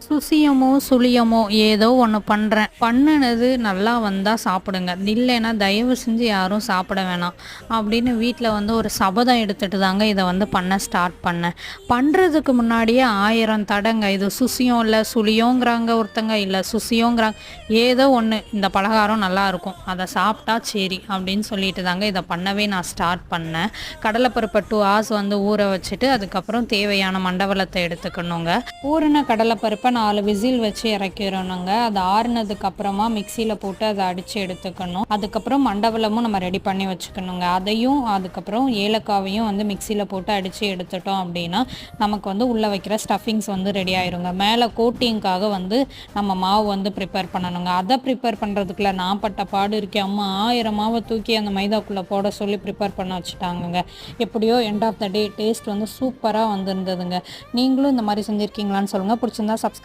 சுசியமோ, சுளியமோ ஏதோ ஒண்ணு பண்றேன். பண்ணுனது நல்லா வந்தா சாப்பிடுங்க. இல்லைன்னா தயவு செஞ்சு யாரும் சாப்பிட வேணாம். அப்படின்னு வீட்ல வந்து ஒரு சபதம் எடுத்துட்டு தாங்க இத வந்து பண்ண ஸ்டார்ட் பண்ணேன். பண்றதுக்கு முன்னாடியே 1000 தடங்க. இது சுசியம் இல்ல, சுளியோங்கிறாங்க ஒருத்தங்க, இல்ல சுசியோங்கிறாங்க. ஏதோ ஒண்ணு இந்த பலகாரம் நல்லாருக்கும். அத சாப்பிட்டா சரி அப்படின்னு சொல்லிட்டு தாங்க இத பண்ணவே நான் ஸ்டார்ட் பண்ணேன். கடலைப்பருப்ப 2 ஹார்ஸ் வந்து ஊற வச்சுட்டு, அதுக்கப்புறம் தேவையான மண்டவெல்லத்த எடுத்துக்கணுங்க. ஊறின கடலைப்பருப்ப 4 விசில் வச்சு இறக்கிறணுங்க. அது ஆறுனதுக்கு அப்புறமா மிக்சியில போட்டு அதை அடிச்சு எடுத்துக்கணும். அதுக்கப்புறம் மண்டவெல்லமும் நம்ம ரெடி பண்ணி வச்சுக்கணுங்க. அதையும் அதுக்கப்புறம் ஏலக்காவையும் வந்து மிக்சியில போட்டு அடிச்சு எடுத்துட்டோம் அப்படின்னா நமக்கு வந்து உள்ள வைக்கிற ஸ்டஃபிங்ஸ் வந்து ரெடி ஆயிருங்க. மேலே கோட்டிங்காக வந்து நம்ம மாவு வந்து ப்ரிப்பேர் பண்ணணுங்க. அதை ப்ரிப்பேர் பண்ணுறதுக்குள்ள நான் பட்ட பாடு இருக்கேன். அம்மா 1000 மாவை தூக்கி அந்த மைதாக்குள்ளே போட சொல்லி ப்ரிப்பேர் பண்ண வச்சுட்டாங்கங்க. எப்படியோ end of the day taste வந்து சூப்பராக வந்திருந்ததுங்க. நீங்களும் இந்த மாதிரி செஞ்சுருக்கீங்களான்னு சொல்லுங்கள். பிடிச்சிருந்தா சப்ஸ்கிரைப்